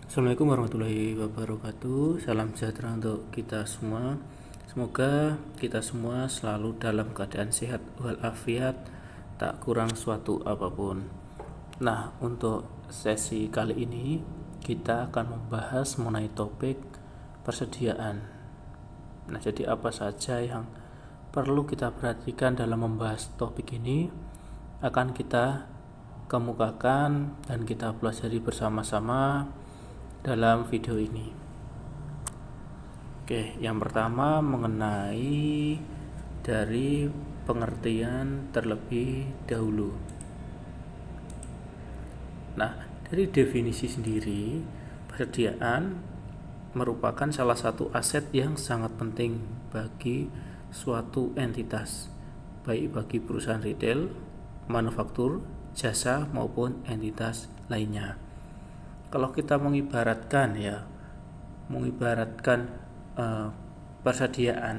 Assalamualaikum warahmatullahi wabarakatuh. Salam sejahtera untuk kita semua. Semoga kita semua selalu dalam keadaan sehat walafiat, tak kurang suatu apapun. Nah, untuk sesi kali ini kita akan membahas mengenai topik persediaan. Nah, jadi apa saja yang perlu kita perhatikan dalam membahas topik ini akan kita kemukakan dan kita pelajari bersama-sama dalam video ini. Oke, yang pertama mengenai dari pengertian terlebih dahulu. Nah, dari definisi sendiri, persediaan merupakan salah satu aset yang sangat penting bagi suatu entitas, baik bagi perusahaan retail, manufaktur, jasa maupun entitas lainnya. Kalau kita mengibaratkan persediaan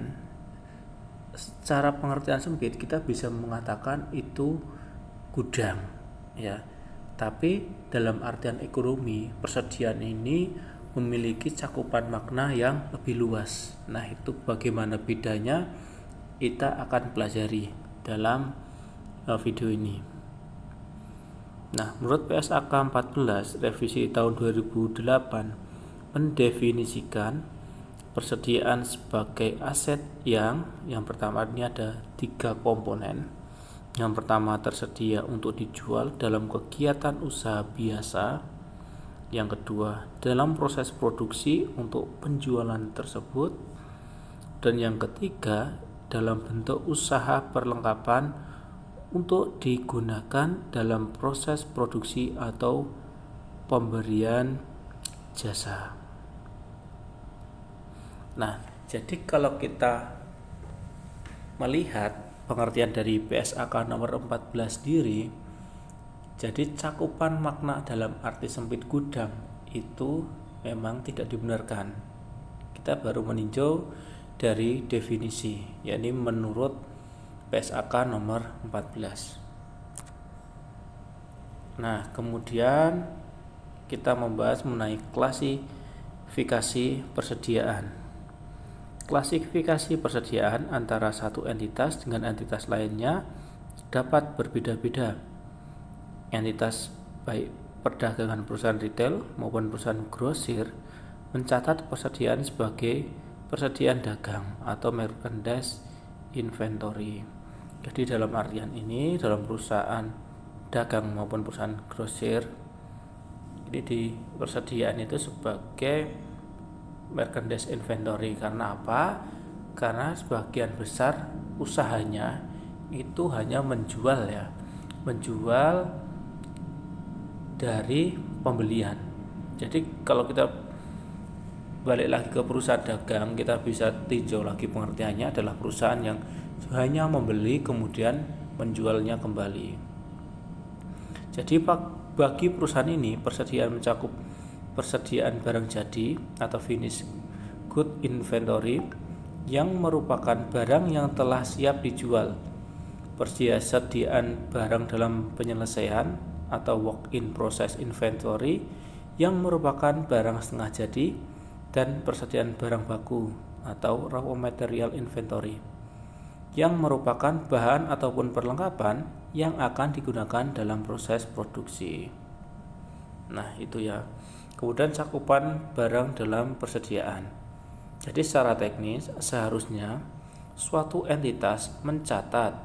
secara pengertian sempit, kita bisa mengatakan itu gudang ya. Tapi dalam artian ekonomi, persediaan ini memiliki cakupan makna yang lebih luas. Nah, itu bagaimana bedanya kita akan pelajari dalam video ini. Nah, menurut PSAK 14 revisi tahun 2008 mendefinisikan persediaan sebagai aset yang pertama ini ada 3 komponen. Yang pertama tersedia untuk dijual dalam kegiatan usaha biasa. Yang kedua dalam proses produksi untuk penjualan tersebut. Dan yang ketiga dalam bentuk usaha perlengkapan untuk digunakan dalam proses produksi atau pemberian jasa. Nah, jadi kalau kita melihat pengertian dari PSAK nomor 14 sendiri, jadi cakupan makna dalam arti sempit gudang itu memang tidak dibenarkan. Kita baru meninjau dari definisi, yakni menurut PSAK nomor 14. Nah, kemudian kita membahas mengenai klasifikasi persediaan. Klasifikasi persediaan antara satu entitas dengan entitas lainnya dapat berbeda-beda. Entitas baik perdagangan perusahaan retail maupun perusahaan grosir mencatat persediaan sebagai persediaan dagang atau merchandise inventory. Jadi dalam artian ini, dalam perusahaan dagang maupun perusahaan grosir, ini di persediaan itu sebagai merchandise inventory. Karena apa? Karena sebagian besar usahanya itu hanya menjual dari pembelian. Jadi kalau kita balik lagi ke perusahaan dagang, kita bisa tinjau lagi pengertiannya adalah perusahaan yang hanya membeli kemudian menjualnya kembali. Jadi bagi perusahaan ini persediaan mencakup persediaan barang jadi atau finished good inventory yang merupakan barang yang telah siap dijual, persediaan barang dalam penyelesaian atau work in process inventory yang merupakan barang setengah jadi, dan persediaan barang baku atau raw material inventory yang merupakan bahan ataupun perlengkapan yang akan digunakan dalam proses produksi. Nah, itu ya. Kemudian cakupan barang dalam persediaan. Jadi secara teknis seharusnya suatu entitas mencatat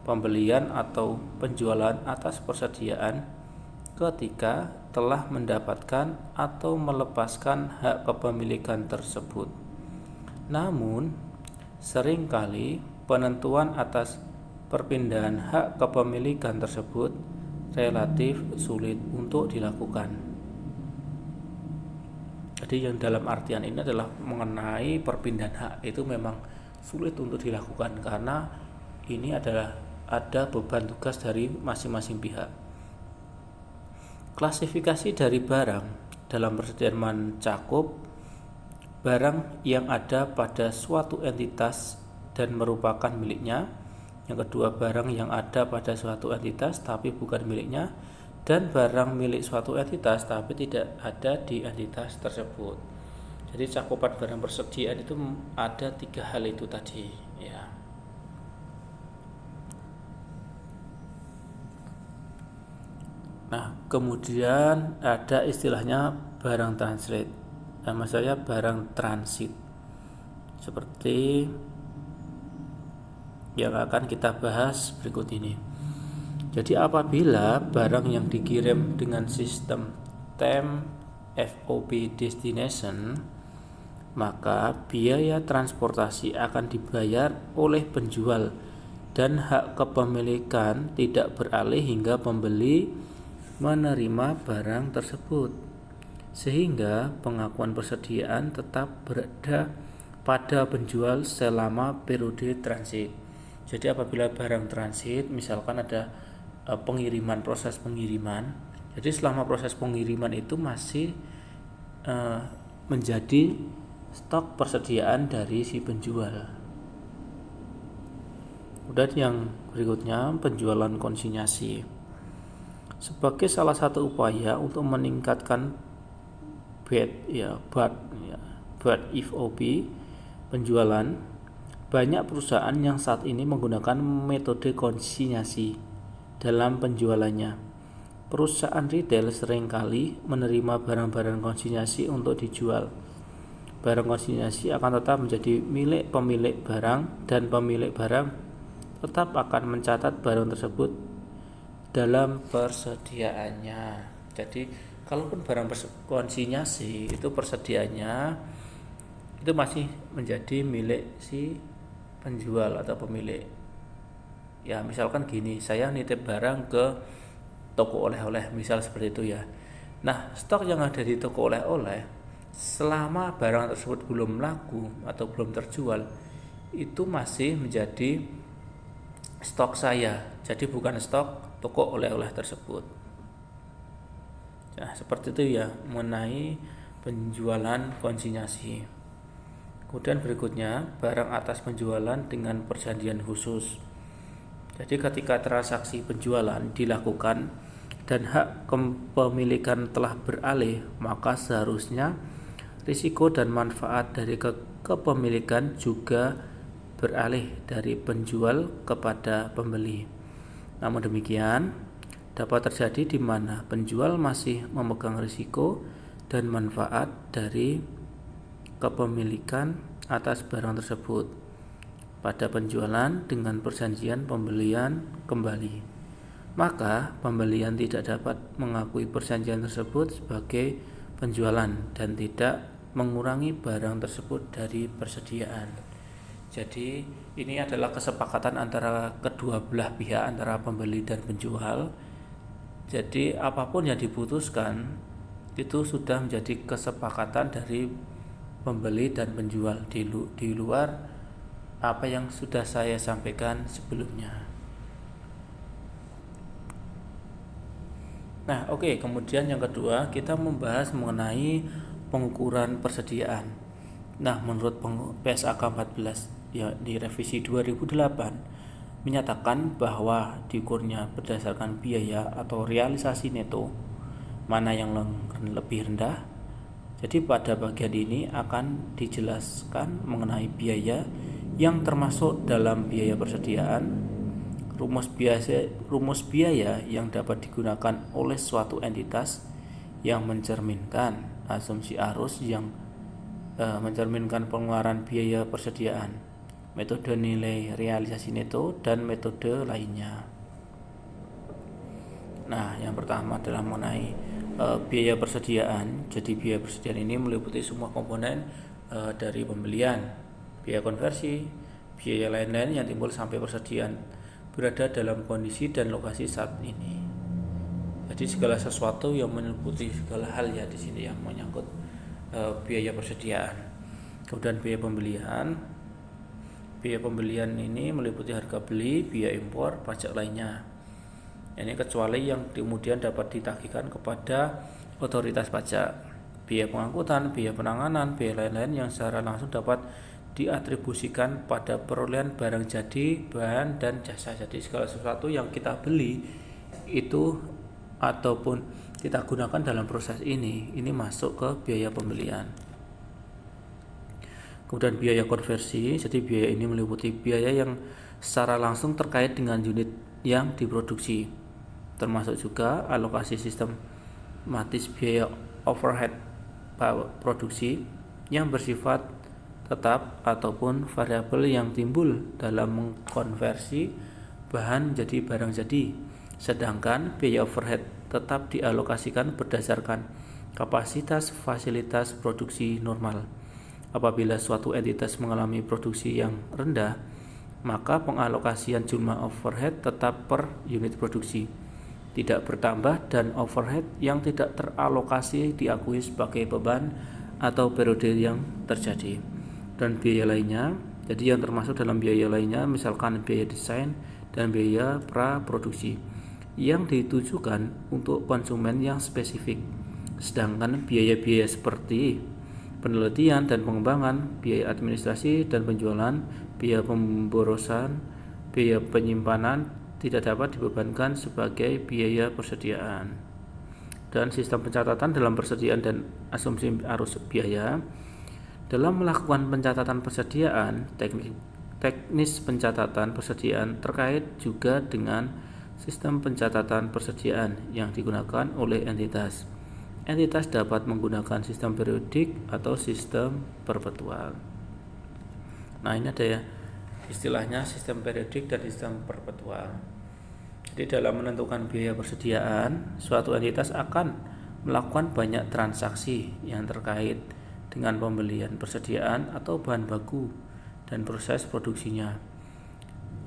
pembelian atau penjualan atas persediaan ketika telah mendapatkan atau melepaskan hak kepemilikan tersebut. Namun, seringkali penentuan atas perpindahan hak kepemilikan tersebut relatif sulit untuk dilakukan. Jadi yang dalam artian ini adalah mengenai perpindahan hak itu memang sulit untuk dilakukan karena ini adalah ada beban tugas dari masing-masing pihak. Klasifikasi dari barang dalam persediaan mencakup barang yang ada pada suatu entitas dan merupakan miliknya. Yang kedua, barang yang ada pada suatu entitas tapi bukan miliknya. dan barang milik suatu entitas tapi tidak ada di entitas tersebut. Jadi cakupan barang persediaan itu ada 3 hal itu tadi ya. Nah, kemudian ada istilahnya barang transit. Nama saya barang transit. Seperti yang akan kita bahas berikut ini. Jadi apabila barang yang dikirim dengan sistem TEM FOB destination, maka biaya transportasi akan dibayar oleh penjual dan hak kepemilikan tidak beralih hingga pembeli menerima barang tersebut, sehingga pengakuan persediaan tetap berada pada penjual selama periode transit. Jadi apabila barang transit, misalkan ada proses pengiriman, jadi selama proses pengiriman itu masih menjadi stok persediaan dari si penjual. Kemudian yang berikutnya, penjualan konsinyasi. Sebagai salah satu upaya untuk meningkatkan BAT FOB penjualan, banyak perusahaan yang saat ini menggunakan metode konsinyasi dalam penjualannya. Perusahaan retail seringkali menerima barang-barang konsinyasi untuk dijual. Barang konsinyasi akan tetap menjadi milik pemilik barang dan pemilik barang tetap akan mencatat barang tersebut dalam persediaannya. Jadi kalaupun barang konsinyasi itu persediaannya itu masih menjadi milik si penjual atau pemilik. Ya misalkan gini, saya nitip barang ke toko oleh-oleh, misal seperti itu ya. Nah, stok yang ada di toko oleh-oleh selama barang tersebut belum laku atau belum terjual, itu masih menjadi stok saya. Jadi bukan stok toko oleh-oleh tersebut. Nah, seperti itu ya mengenai penjualan konsinyasi. Kemudian berikutnya, barang atas penjualan dengan perjanjian khusus. Jadi ketika transaksi penjualan dilakukan dan hak kepemilikan telah beralih, maka seharusnya risiko dan manfaat dari kepemilikan juga beralih dari penjual kepada pembeli. Namun demikian, dapat terjadi di mana penjual masih memegang risiko dan manfaat dari kepemilikan atas barang tersebut pada penjualan dengan perjanjian pembelian kembali. Maka pembelian tidak dapat mengakui perjanjian tersebut sebagai penjualan dan tidak mengurangi barang tersebut dari persediaan. Jadi ini adalah kesepakatan antara kedua belah pihak, antara pembeli dan penjual. Jadi apapun yang diputuskan itu sudah menjadi kesepakatan dari pembeli dan penjual di luar apa yang sudah saya sampaikan sebelumnya. Nah, oke, kemudian yang kedua kita membahas mengenai pengukuran persediaan. Nah, menurut PSAK 14 ya di revisi 2008 menyatakan bahwa diukurnya berdasarkan biaya atau realisasi neto, mana yang lebih rendah. Jadi pada bagian ini akan dijelaskan mengenai biaya yang termasuk dalam biaya persediaan, rumus biaya yang dapat digunakan oleh suatu entitas yang mencerminkan asumsi arus yang mencerminkan pengeluaran biaya persediaan, metode nilai realisasi neto, dan metode lainnya. Nah, yang pertama adalah mengenai biaya persediaan. Jadi biaya persediaan ini meliputi semua komponen dari pembelian, biaya konversi, biaya lain-lain yang timbul sampai persediaan berada dalam kondisi dan lokasi saat ini. Jadi segala sesuatu yang meliputi segala hal ya di sini yang menyangkut biaya persediaan. Kemudian biaya pembelian. Biaya pembelian ini meliputi harga beli, biaya impor, pajak lainnya. Ini kecuali yang kemudian dapat ditagihkan kepada otoritas pajak. Biaya pengangkutan, biaya penanganan, biaya lain-lain yang secara langsung dapat diatribusikan pada perolehan barang jadi, bahan, dan jasa. Jadi segala sesuatu yang kita beli itu ataupun kita gunakan dalam proses ini masuk ke biaya pembelian. Kemudian biaya konversi, jadi biaya ini meliputi biaya yang secara langsung terkait dengan unit yang diproduksi, termasuk juga alokasi sistematis biaya overhead produksi yang bersifat tetap ataupun variabel yang timbul dalam mengkonversi bahan jadi barang jadi, sedangkan biaya overhead tetap dialokasikan berdasarkan kapasitas fasilitas produksi normal. Apabila suatu entitas mengalami produksi yang rendah, maka pengalokasian jumlah overhead tetap per unit produksi tidak bertambah, dan overhead yang tidak teralokasi diakui sebagai beban atau periode yang terjadi. Dan biaya lainnya, jadi yang termasuk dalam biaya lainnya misalkan biaya desain dan biaya praproduksi yang ditujukan untuk konsumen yang spesifik. Sedangkan biaya-biaya seperti penelitian dan pengembangan, biaya administrasi dan penjualan, biaya pemborosan, biaya penyimpanan tidak dapat dibebankan sebagai biaya persediaan. Dan sistem pencatatan dalam persediaan dan asumsi arus biaya. Dalam melakukan pencatatan persediaan, teknis pencatatan persediaan terkait juga dengan sistem pencatatan persediaan yang digunakan oleh entitas. Entitas dapat menggunakan sistem periodik atau sistem perpetual. Nah, ini ada ya istilahnya sistem periodik dan sistem perpetual. Jadi dalam menentukan biaya persediaan, suatu entitas akan melakukan banyak transaksi yang terkait dengan pembelian persediaan atau bahan baku dan proses produksinya.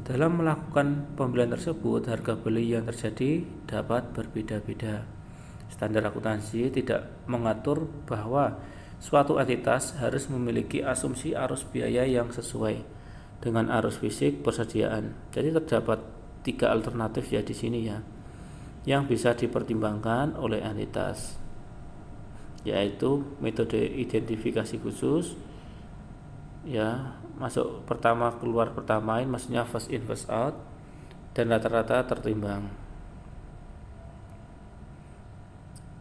Dalam melakukan pembelian tersebut, harga beli yang terjadi dapat berbeda-beda. Standar akuntansi tidak mengatur bahwa suatu entitas harus memiliki asumsi arus biaya yang sesuai dengan arus fisik persediaan. Jadi terdapat 3 alternatif ya di sini ya, yang bisa dipertimbangkan oleh entitas, yaitu metode identifikasi khusus, ya masuk pertama keluar pertama, maksudnya first in first out, dan rata-rata tertimbang.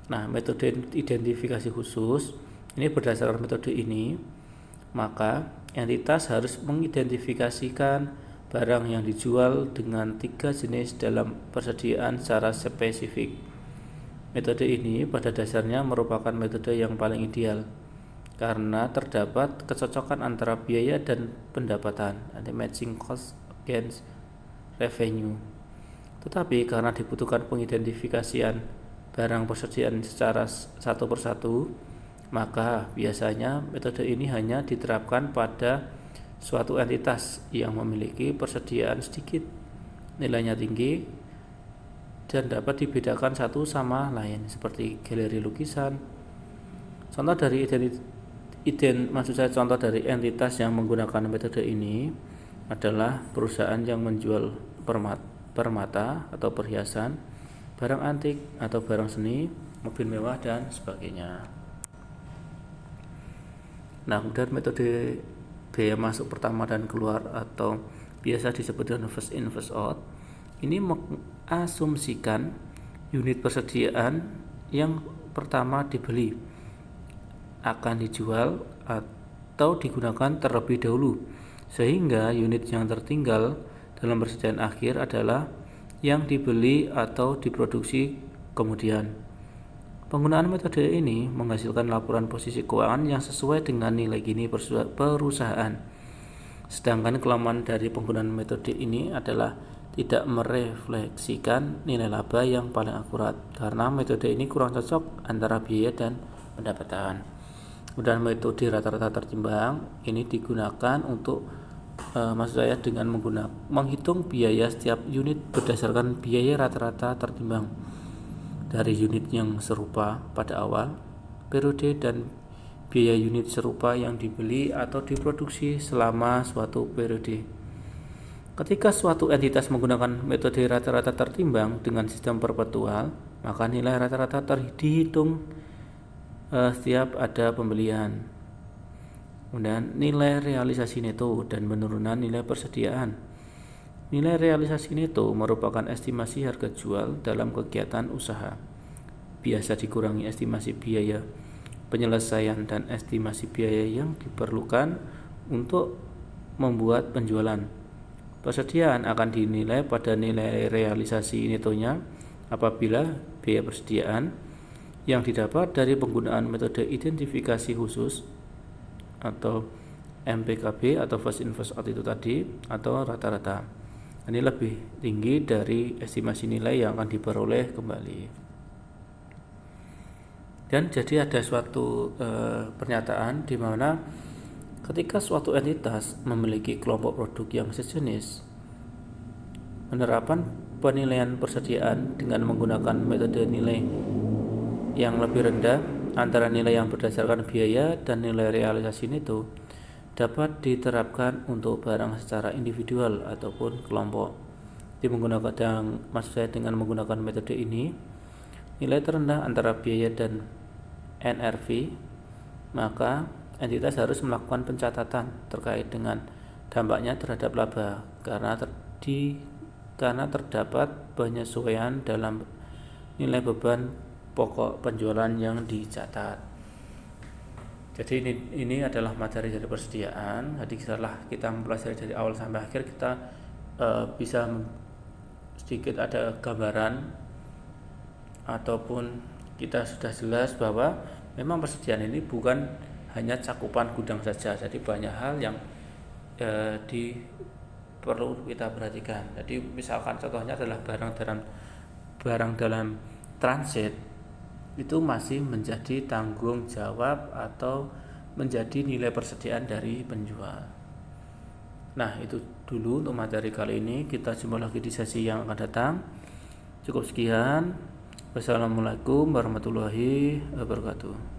Nah, metode identifikasi khusus ini berdasarkan metode ini, maka entitas harus mengidentifikasikan barang yang dijual dengan 3 jenis dalam persediaan secara spesifik. Metode ini pada dasarnya merupakan metode yang paling ideal karena terdapat kecocokan antara biaya dan pendapatan, ada matching cost against revenue. Tetapi karena dibutuhkan pengidentifikasian barang persediaan secara satu persatu, maka biasanya metode ini hanya diterapkan pada suatu entitas yang memiliki persediaan sedikit, nilainya tinggi, dan dapat dibedakan satu sama lain, seperti galeri lukisan. Contoh dari contoh dari entitas yang menggunakan metode ini adalah perusahaan yang menjual permata atau perhiasan, barang antik atau barang seni, mobil mewah, dan sebagainya. Nah, kemudian metode biaya masuk pertama dan keluar atau biasa disebut dengan first in first out ini mengasumsikan unit persediaan yang pertama dibeli akan dijual atau digunakan terlebih dahulu, sehingga unit yang tertinggal dalam persediaan akhir adalah yang dibeli atau diproduksi kemudian. Penggunaan metode ini menghasilkan laporan posisi keuangan yang sesuai dengan nilai gini perusahaan. Sedangkan kelemahan dari penggunaan metode ini adalah tidak merefleksikan nilai laba yang paling akurat, karena metode ini kurang cocok antara biaya dan pendapatan. Kemudian metode rata-rata tertimbang ini digunakan untuk maksud saya dengan menghitung biaya setiap unit berdasarkan biaya rata-rata tertimbang dari unit yang serupa pada awal periode dan biaya unit serupa yang dibeli atau diproduksi selama suatu periode. Ketika suatu entitas menggunakan metode rata-rata tertimbang dengan sistem perpetual, maka nilai rata-rata dihitung setiap ada pembelian. Kemudian nilai realisasi neto dan penurunan nilai persediaan. Nilai realisasi neto merupakan estimasi harga jual dalam kegiatan usaha. Biasa dikurangi estimasi biaya penyelesaian dan estimasi biaya yang diperlukan untuk membuat penjualan. Persediaan akan dinilai pada nilai realisasi netonya apabila biaya persediaan yang didapat dari penggunaan metode identifikasi khusus atau MPKB atau first in first out itu tadi atau rata-rata ini lebih tinggi dari estimasi nilai yang akan diperoleh kembali. Dan jadi ada suatu pernyataan di mana ketika suatu entitas memiliki kelompok produk yang sejenis, penerapan penilaian persediaan dengan menggunakan metode nilai yang lebih rendah antara nilai yang berdasarkan biaya dan nilai realisasi neto dapat diterapkan untuk barang secara individual ataupun kelompok. Maksud saya dengan menggunakan metode ini, nilai terendah antara biaya dan NRV, maka entitas harus melakukan pencatatan terkait dengan dampaknya terhadap laba karena terdapat penyesuaian dalam nilai beban pokok penjualan yang dicatat. Jadi ini adalah materi dari persediaan. Jadi setelah kita mempelajari dari awal sampai akhir, kita bisa sedikit ada gambaran ataupun kita sudah jelas bahwa memang persediaan ini bukan hanya cakupan gudang saja. Jadi banyak hal yang perlu kita perhatikan. Jadi misalkan contohnya adalah barang dalam transit itu masih menjadi tanggung jawab atau menjadi nilai persediaan dari penjual. Nah, itu dulu untuk materi kali ini. Kita jumpa lagi di sesi yang akan datang. Cukup sekian. Wassalamualaikum warahmatullahi wabarakatuh.